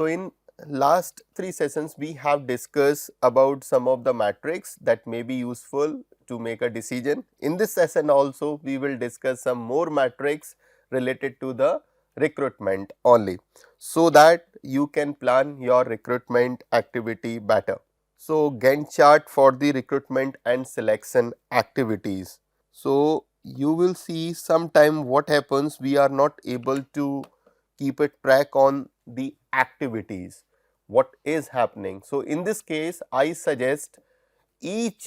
So in last 3 sessions we have discussed about some of the metrics that may be useful to make a decision. In this session also we will discuss some more metrics related to the recruitment only, so that you can plan your recruitment activity better. So Gantt chart for the recruitment and selection activities. So you will see sometime what happens, we are not able to keep a track on the activities, what is happening. So in this case I suggest each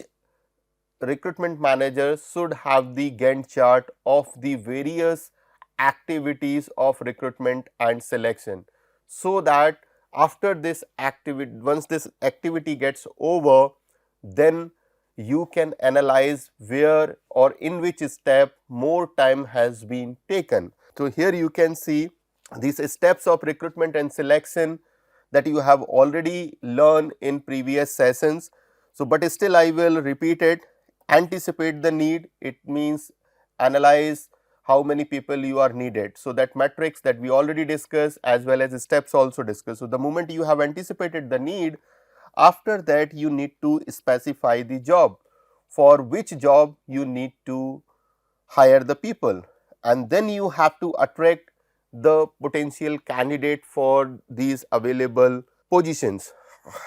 recruitment manager should have the Gantt chart of the various activities of recruitment and selection, so that after this activity, once this activity gets over, then you can analyze where or in which step more time has been taken. So here you can see these steps of recruitment and selection that you have already learned in previous sessions. So but still I will repeat it. Anticipate the need, it means analyze how many people you are needed. So that matrix that we already discussed, as well as steps also discussed. So the moment you have anticipated the need, after that you need to specify the job, for which job you need to hire the people, and then you have to attract the potential candidate for these available positions,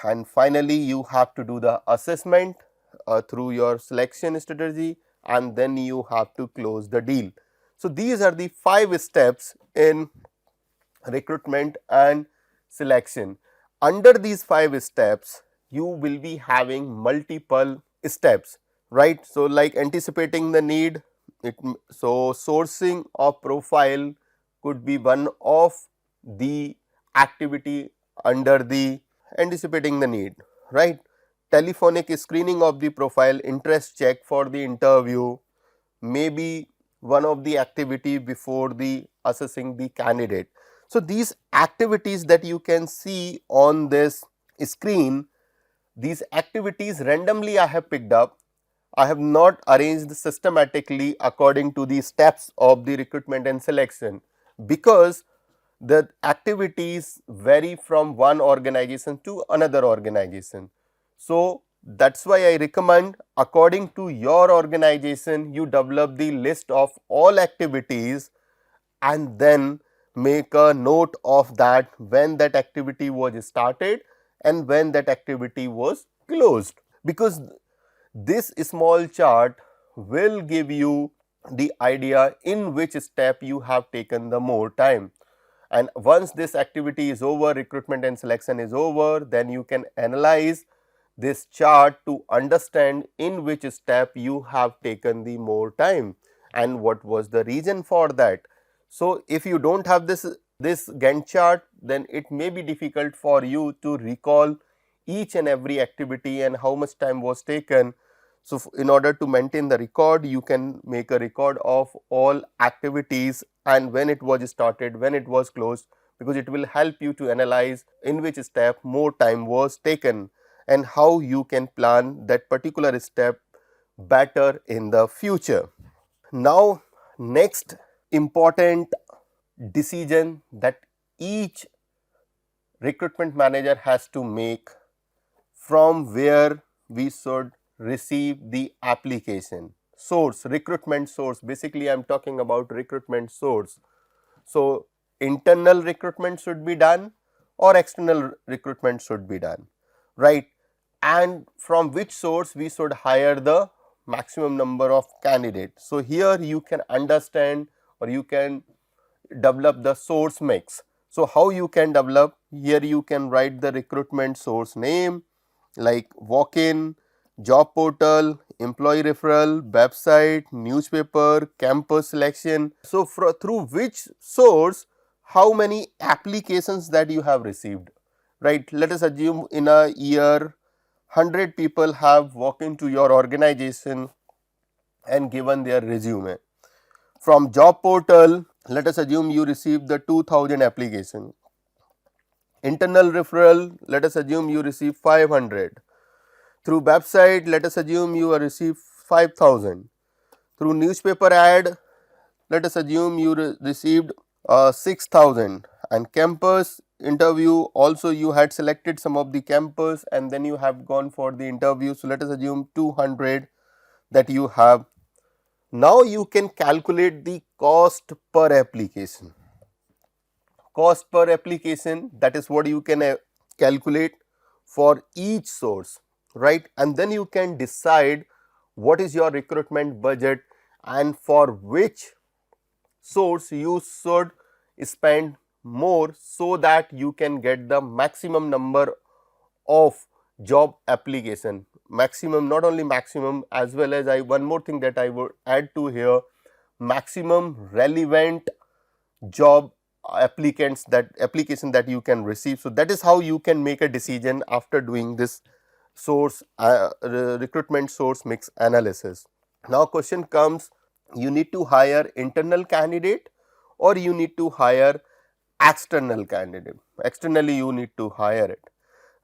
and finally you have to do the assessment through your selection strategy, and then you have to close the deal. So these are the 5 steps in recruitment and selection. Under these 5 steps you will be having multiple steps, right. So like anticipating the need, so sourcing of profile could be one of the activity under the anticipating the need, right. Telephonic screening of the profile, interest check for the interview may be one of the activity before the assessing the candidate. So these activities that you can see on this screen, these activities randomly I have picked up. I have not arranged systematically according to the steps of the recruitment and selection, because the activities vary from one organization to another organization. So that is why I recommend, according to your organization, you develop the list of all activities and then make a note of that when that activity was started and when that activity was closed, because this small chart will give you the idea in which step you have taken the more time. And once this activity is over, recruitment and selection is over, then you can analyze this chart to understand in which step you have taken the more time and what was the reason for that. So if you don't have this Gantt chart, then it may be difficult for you to recall each and every activity and how much time was taken. So in order to maintain the record, you can make a record of all activities and when it was started, when it was closed, because it will help you to analyze in which step more time was taken and how you can plan that particular step better in the future. Now next important decision that each recruitment manager has to make, from where we should receive the application. Source, recruitment source, basically I am talking about recruitment source. So internal recruitment should be done or external recruitment should be done, right, and from which source we should hire the maximum number of candidates. So here you can understand or you can develop the source mix. So how you can develop, here you can write the recruitment source name like walk-in, job portal, employee referral, website, newspaper, campus selection. So through which source, how many applications that you have received, right. Let us assume in a year 100 people have walked into your organization and given their resume. From job portal, let us assume you received the 2000 application. Internal referral, let us assume you receive 500. Through website, let us assume you receive 5000. Through newspaper ad, let us assume you received 6000, and campus interview also you had selected some of the campus and then you have gone for the interview. So, let us assume 200 that you have. Now, you can calculate the cost per application. Cost per application, that is what you can calculate for each source, right, and then you can decide what is your recruitment budget and for which source you should spend more so that you can get the maximum number of job application, maximum, not only maximum, as well as one more thing that I would add to here, maximum relevant job applicants, that application that you can receive. So, that is how you can make a decision after doing this source recruitment source mix analysis. Now, question comes, you need to hire internal candidate or you need to hire external candidate. Externally you need to hire it,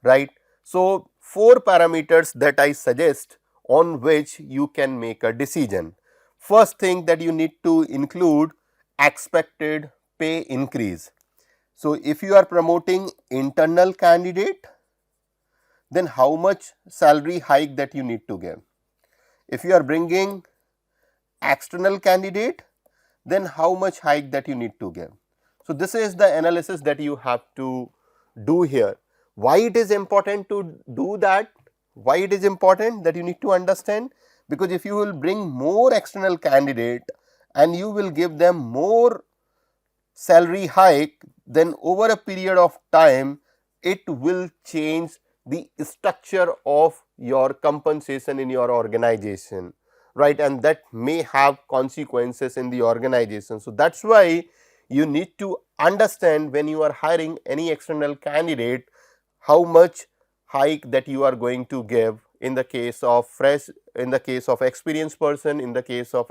right. So, 4 parameters that I suggest on which you can make a decision. First thing that you need to include expected pay increase. So, if you are promoting internal candidate, then how much salary hike that you need to give. If you are bringing external candidate, then how much hike that you need to give. So, this is the analysis that you have to do here. Why it is important to do that? Why it is important that you need to understand? Because if you will bring more external candidate and you will give them more salary hike, then over a period of time it will change the structure of your compensation in your organization, right, and that may have consequences in the organization. So, that is why you need to understand when you are hiring any external candidate how much hike that you are going to give in the case of fresh, in the case of experienced person, in the case of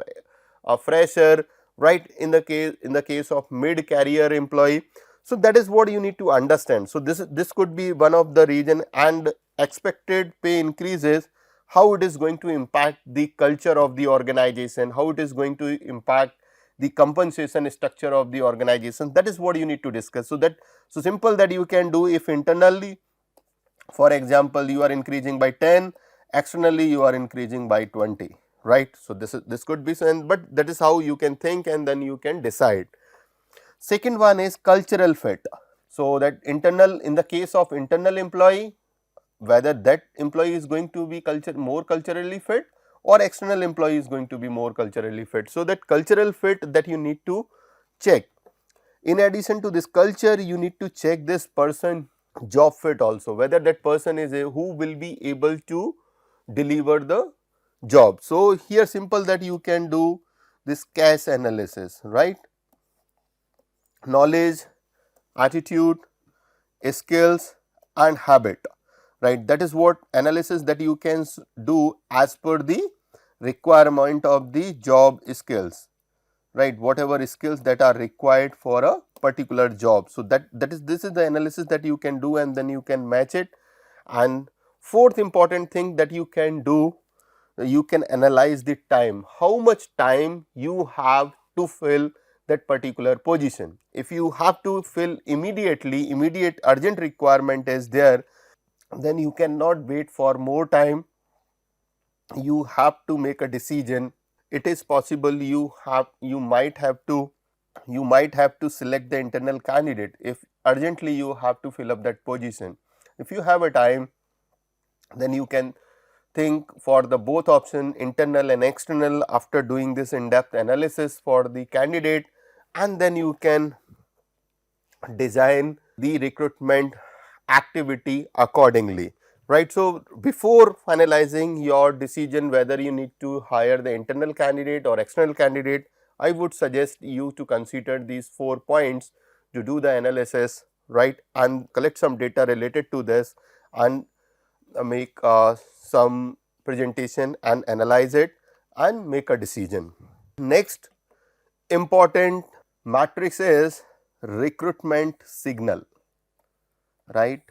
a fresher, right, in the case of mid career employee. So, that is what you need to understand. So, this could be one of the reason, and expected pay increases, how it is going to impact the culture of the organization, how it is going to impact the compensation structure of the organization, that is what you need to discuss. So, that so simple that you can do, if internally for example you are increasing by 10, externally you are increasing by 20, right. So, this could be, but that is how you can think and then you can decide. Second one is cultural fit. So, that internal, in the case of internal employee, whether that employee is going to be more culturally fit or external employee is going to be more culturally fit. So, that cultural fit that you need to check. In addition to this culture, you need to check this person job fit also, whether that person is who will be able to deliver the job. So, here simple that you can do this CAS analysis, right. Knowledge, attitude, skills and habit, right. That is what analysis that you can do as per the requirement of the job skills, right, whatever skills that are required for a particular job. So, this is the analysis that you can do and then you can match it. And fourth important thing that you can do, you can analyze the time, how much time you have to fill that particular position. If you have to fill immediately, immediate urgent requirement is there, then you cannot wait for more time, you have to make a decision. It is possible you might have to select the internal candidate if urgently you have to fill up that position. If you have a time, then you can think for the both option, internal and external, after doing this in depth analysis for the candidate, and then you can design the recruitment activity accordingly, right. So, before finalizing your decision whether you need to hire the internal candidate or external candidate, I would suggest you to consider these 4 points to do the analysis, right, and collect some data related to this and make some presentation and analyze it and make a decision. Next important matrix is recruitment signal, right,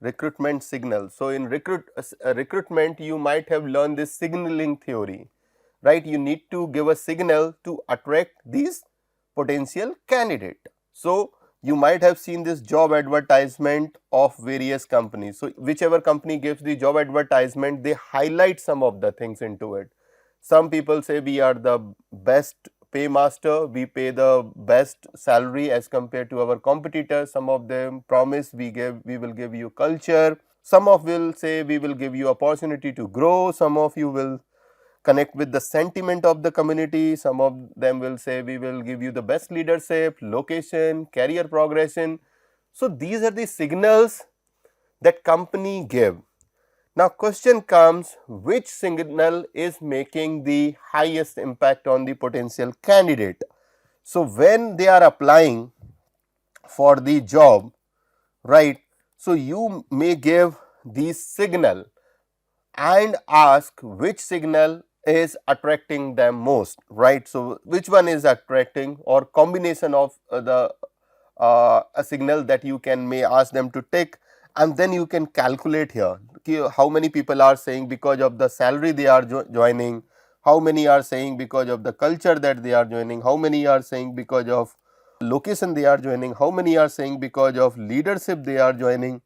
recruitment signal. So, in recruitment you might have learned this signaling theory, right. You need to give a signal to attract these potential candidate. So, you might have seen this job advertisement of various companies. So, whichever company gives the job advertisement, they highlight some of the things into it. Some people say we are the best paymaster, we pay the best salary as compared to our competitors. Some of them promise we will give you culture. Some of will say we will give you opportunity to grow. Some of you will connect with the sentiment of the community. Some of them will say we will give you the best leadership, location, career progression. So these are the signals that company give. Now question comes, which signal is making the highest impact on the potential candidate? So when they are applying for the job, right, so you may give the signal and ask which signal is attracting them most, right. So which one is attracting, or combination of the a signal that you can may ask them to take, and then you can calculate here how many people are saying because of the salary they are joining, how many are saying because of the culture that they are joining, how many are saying because of location they are joining, how many are saying because of leadership they are joining,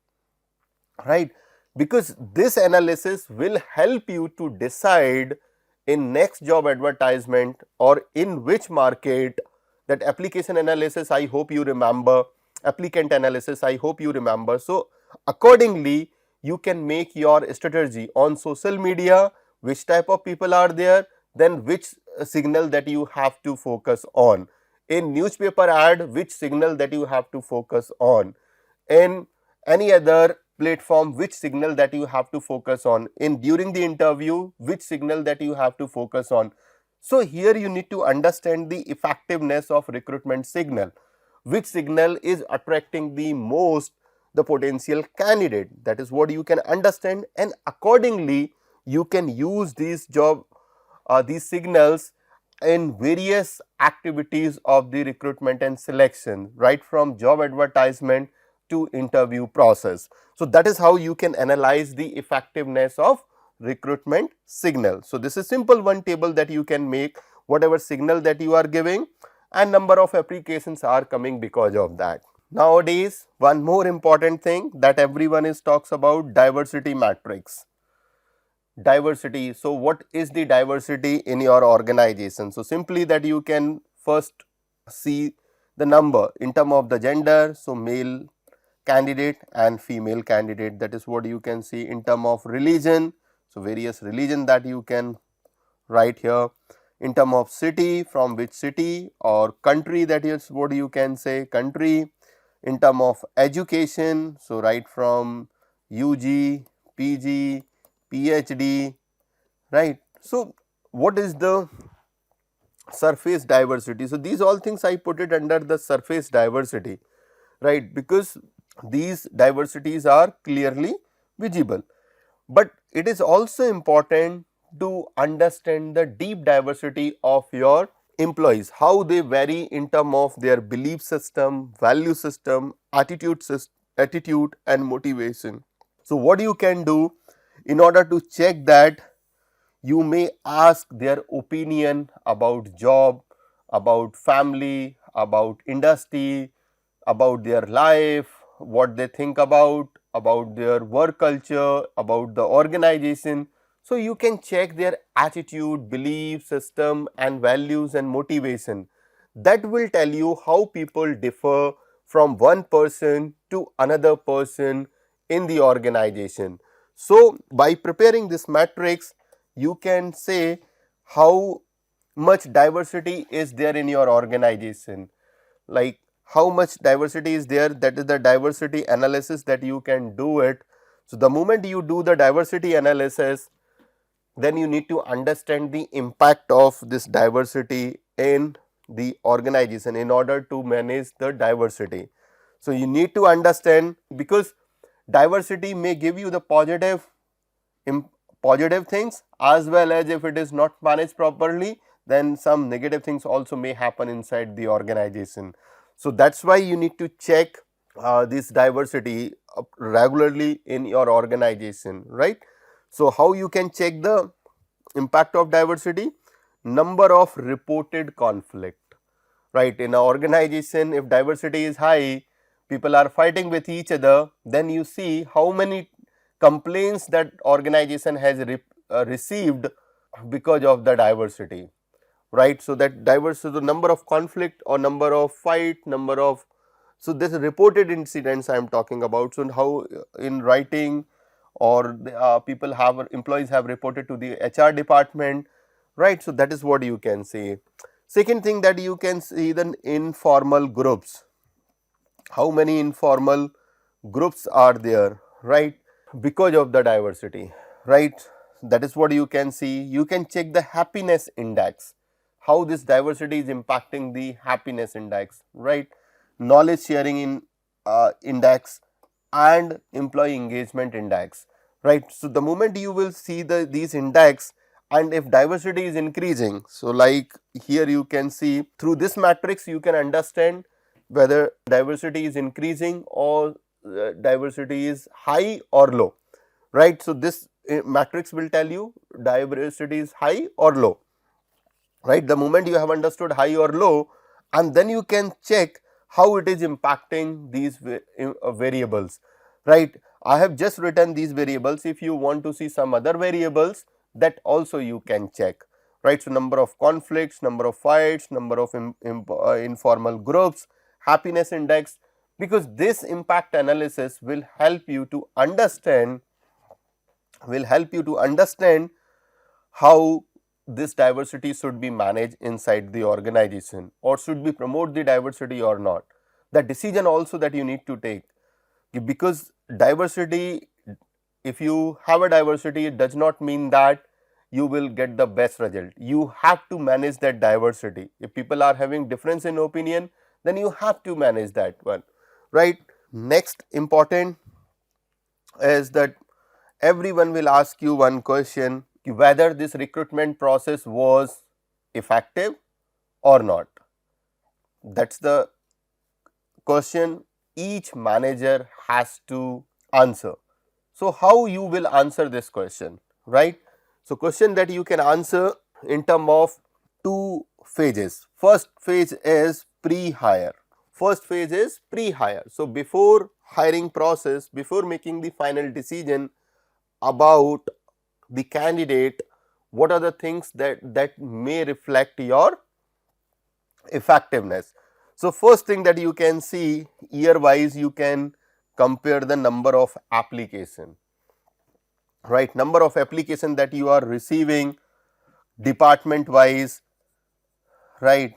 right. Because this analysis will help you to decide in next job advertisement or in which market. That application analysis, I hope you remember, applicant analysis, I hope you remember. So accordingly you can make your strategy on social media, which type of people are there, then which signal that you have to focus on, in newspaper ad which signal that you have to focus on, in any other platform which signal that you have to focus on, in during the interview which signal that you have to focus on. So here you need to understand the effectiveness of recruitment signal, which signal is attracting the most the potential candidate. That is what you can understand, and accordingly you can use these signals in various activities of the recruitment and selection, right from job advertisement to interview process. So that is how you can analyze the effectiveness of recruitment signal. So this is simple one table that you can make, whatever signal that you are giving and number of applications are coming because of that. Nowadays one more important thing that everyone is talks about, diversity matrix. Diversity. So what is the diversity in your organization? So simply that you can first see the number in term of the gender. So male candidate and female candidate, that is what you can see. In term of religion, so various religion that you can write here. In term of city, from which city, or country, that is what you can say, country. In term of education, so right from UG, PG, PhD, right. So what is the surface diversity? So these all things I put it under the surface diversity, right, because these diversities are clearly visible. But it is also important to understand the deep diversity of your employees, how they vary in terms of their belief system, value system, attitude and motivation. So what you can do in order to check that, you may ask their opinion about job, about family, about industry, about their life, what they think about their work culture, about the organization. So you can check their attitude, belief system and values and motivation. That will tell you how people differ from one person to another person in the organization. So by preparing this matrix, you can say how much diversity is there in your organization, like how much diversity is there, that is the diversity analysis that you can do it. So the moment you do the diversity analysis, then you need to understand the impact of this diversity in the organization in order to manage the diversity. So you need to understand, because diversity may give you the positive things, as well as if it is not managed properly, then some negative things also may happen inside the organization. So that's why you need to check this diversity regularly in your organization, right. So how you can check the impact of diversity? Number of reported conflict, right? In an organization, if diversity is high, people are fighting with each other, then you see how many complaints that organization has received because of the diversity, right? So, that diversity, the number of conflict or number of fight, number of, so this reported incidents I am talking about. So, how in writing or the, people have, employees have reported to the HR department, right? So, that is what you can see. Second thing that you can see, the informal groups, how many informal groups are there, right? Because of the diversity, right? That is what you can see. You can check the happiness index, how this diversity is impacting the happiness index, right? Knowledge sharing in index and employee engagement index, right? So, the moment you will see these index, and if diversity is increasing, so like here you can see through this matrix you can understand whether diversity is increasing or diversity is high or low, right. So, this matrix will tell you diversity is high or low, right. The moment you have understood high or low, and then you can check how it is impacting these variables, right. I have just written these variables. If you want to see some other variables, that also you can check, right. So, number of conflicts, number of fights, number of informal groups, happiness index, because this impact analysis will help you to understand how this diversity should be managed inside the organization, or should we promote the diversity or not. The decision also that you need to take, because diversity, if you have a diversity, it does not mean that you will get the best result. You have to manage that diversity. If people are having difference in opinion, then you have to manage that one, right. Next important is that everyone will ask you one question, whether this recruitment process was effective or not. That is the question each manager has to answer. So, how you will answer this question, right? So, question that you can answer in terms of two phases. First phase is pre-hire. So, before hiring process, before making the final decision about the candidate, what are the things that may reflect your effectiveness. So, first thing that you can see, year wise you can compare the number of application, right, number of application that you are receiving department wise, right,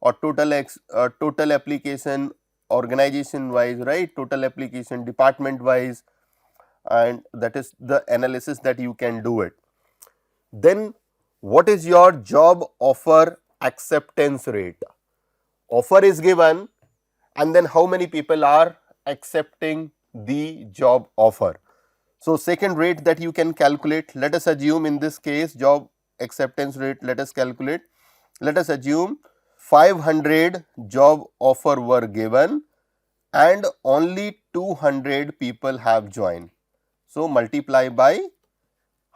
or total application organization wise, right, total application department wise, and that is the analysis that you can do it. Then what is your job offer acceptance rate? Offer is given, and then how many people are accepting the job offer. So, second rate that you can calculate, let us assume in this case job acceptance rate, let us calculate, let us assume 500 job offer were given and only 200 people have joined. So, multiply by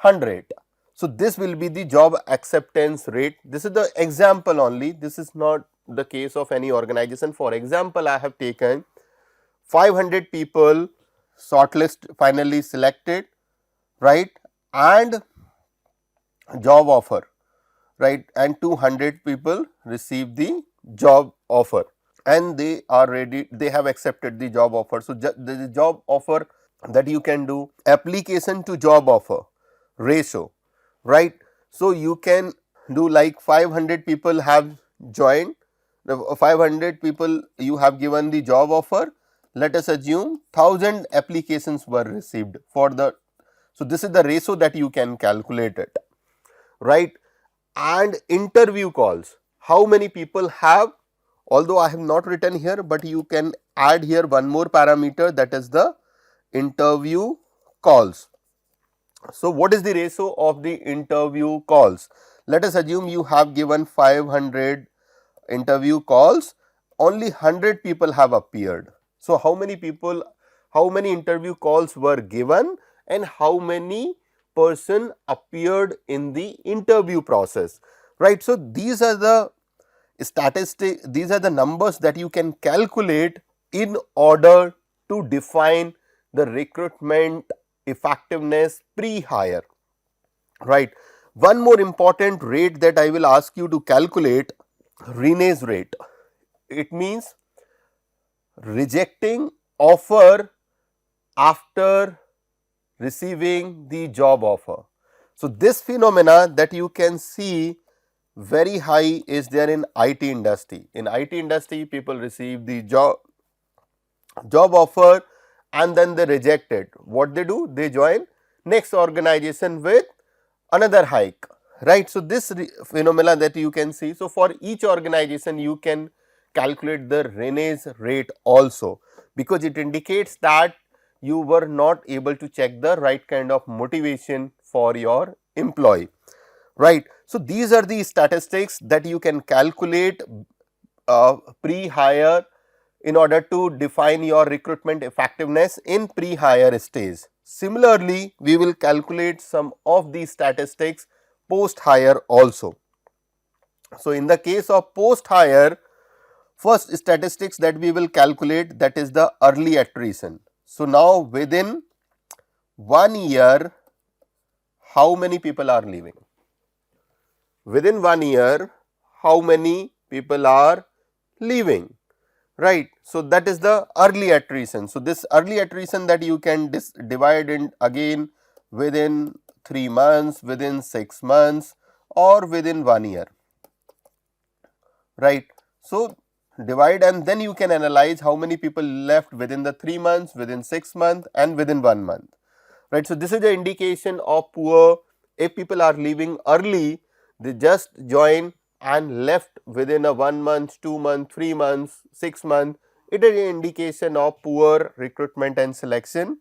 100. So, this will be the job acceptance rate. This is the example only, this is not the case of any organization. For example, I have taken 500 people shortlist finally selected, right, and job offer, right, and 200 people receive the job offer and they are ready, they have accepted the job offer. So, the job offer that you can do application to job offer ratio, right. So, you can do like 500 people have joined, the 500 people you have given the job offer, let us assume 1000 applications were received for the. So, this is the ratio that you can calculate it, right. And interview calls, how many people have, although I have not written here, but you can add here one more parameter, that is the interview calls. So, what is the ratio of the interview calls? Let us assume you have given 500 interview calls, only 100 people have appeared. So, how many people, how many interview calls were given and how many person appeared in the interview process, right. So, these are the these are the numbers that you can calculate in order to define the recruitment effectiveness pre-hire, right. One more important rate that I will ask you to calculate, renege rate. It means rejecting offer after receiving the job offer. So, this phenomena that you can see very high is there in IT industry. In IT industry, people receive the job offer and then they reject it. What they do? They join next organization with another hike, right. So, this phenomena that you can see. So, for each organization you can calculate the renege rate also, because it indicates that you were not able to check the right kind of motivation for your employee, right. So, these are the statistics that you can calculate pre-hire in order to define your recruitment effectiveness in pre-hire stage. Similarly, we will calculate some of these statistics post-hire also. So, in the case of post-hire, first statistics that we will calculate, that is the early attrition. So, now within 1 year, how many people are leaving? Within 1 year, how many people are leaving? Right. So, that is the early attrition. So, this early attrition that you can divide in again within 3 months, within 6 months or within 1 year, right. So, divide and then you can analyze how many people left within the 3 months, within 6 months and within 1 month, right. So, this is the indication of poor. If people are leaving early, they just join and left within a 1 month, 2 month, 3 months, 6 months, it is an indication of poor recruitment and selection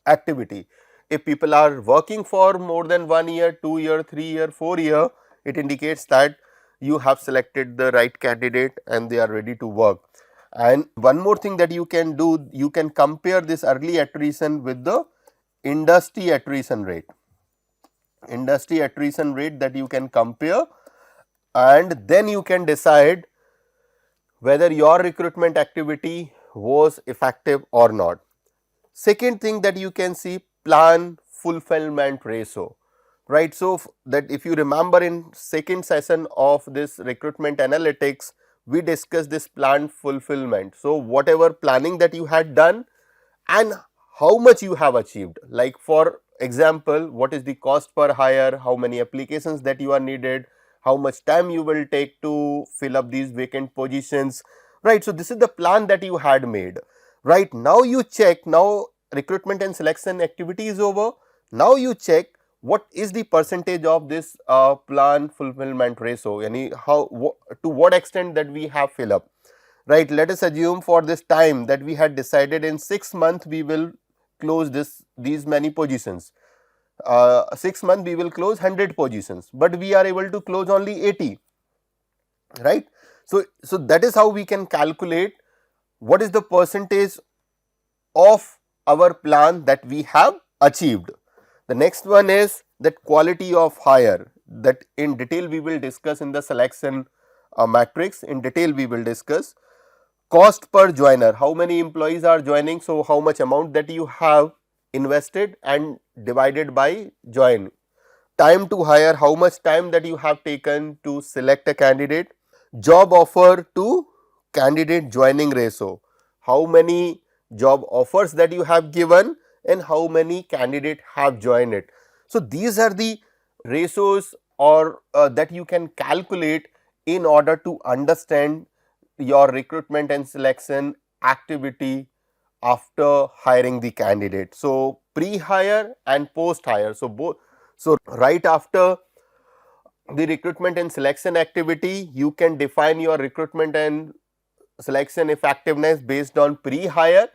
activity. If people are working for more than 1 year, 2 year, 3 year, 4 year, it indicates that you have selected the right candidate and they are ready to work. And one more thing that you can do, you can compare this early attrition with the industry attrition rate. Industry attrition rate that you can compare, and then you can decide whether your recruitment activity was effective or not. Second thing that you can see, plan fulfillment ratio, right. So, that if you remember in second session of this recruitment analytics, we discussed this plan fulfillment. So, whatever planning that you had done and how much you have achieved, like for example, what is the cost per hire, how many applications that you are needed, how much time you will take to fill up these vacant positions, right. So, this is the plan that you had made, right. Now, you check, now recruitment and selection activity is over, now you check what is the percentage of this plan fulfillment ratio, yani how to what extent that we have fill up, right. Let us assume for this time that we had decided in 6 months we will close these many positions. 6 months we will close 100 positions, but we are able to close only 80, right. So, that is how we can calculate what is the percentage of our plan that we have achieved. The next one is that quality of hire, that in detail we will discuss in the selection matrix, in detail we will discuss. Cost per joiner, how many employees are joining, so how much amount that you have invested and divided by join. Time to hire, how much time that you have taken to select a candidate. Job offer to candidate joining ratio, how many job offers that you have given and how many candidate have joined it. So, these are the ratios or that you can calculate in order to understand your recruitment and selection activity after hiring the candidate. So, pre-hire and post-hire. So, both. So, right after the recruitment and selection activity, you can define your recruitment and selection effectiveness based on pre-hire.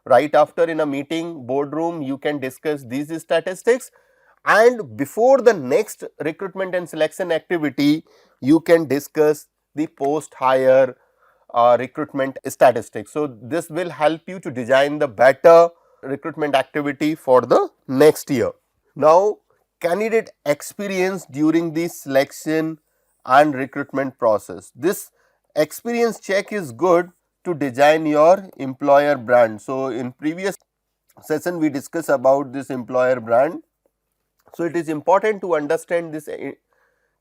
Right after, in a meeting boardroom, you can discuss these statistics, and before the next recruitment and selection activity, you can discuss the post-hire recruitment statistics. So, this will help you to design the better recruitment activity for the next year. Now, candidate experience during the selection and recruitment process. This experience check is good to design your employer brand. So, in previous session we discussed about this employer brand. So, it is important to understand this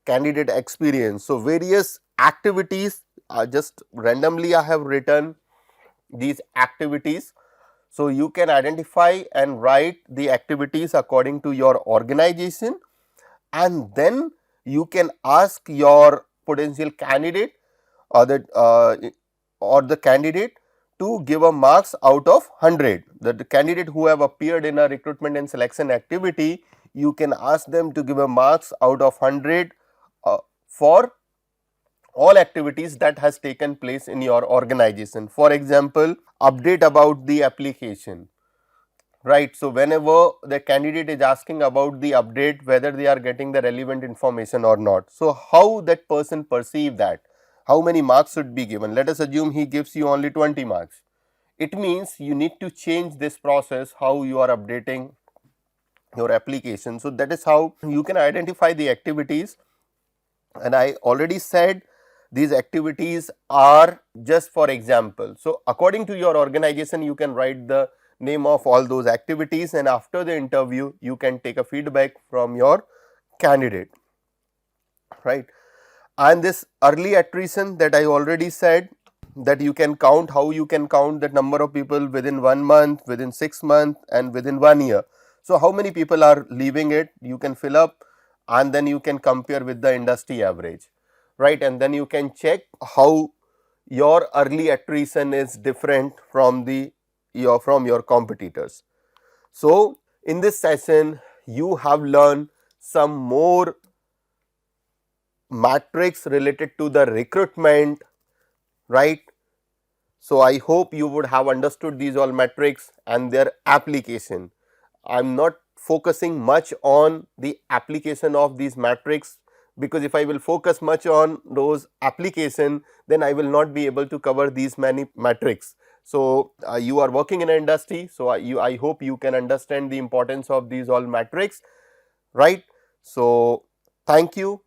candidate experience. So, various activities, just randomly I have written these activities. So, you can identify and write the activities according to your organization, and then you can ask your potential candidate or the candidate to give a marks out of 100. The candidate who have appeared in a recruitment and selection activity, you can ask them to give a marks out of 100 for all activities that has taken place in your organization. For example, update about the application, right. So, whenever the candidate is asking about the update, whether they are getting the relevant information or not. So, how that person perceive that, how many marks should be given. Let us assume he gives you only 20 marks. It means you need to change this process, how you are updating your application. So, that is how you can identify the activities, and I already said these activities are just for example. So, according to your organization you can write the name of all those activities, and after the interview you can take a feedback from your candidate, right. And this early attrition that I already said, that you can count, how you can count the number of people within 1 month, within 6 months and within 1 year. So, how many people are leaving it, you can fill up, and then you can compare with the industry average, right, and then you can check how your early attrition is different from your competitors. So, in this session you have learned some more matrix related to the recruitment, right. So, I hope you would have understood these all metrics and their application. I am not focusing much on the application of these metrics, because if I will focus much on those application, then I will not be able to cover these many metrics. So, you are working in an industry, so I hope you can understand the importance of these all metrics, right. So, thank you.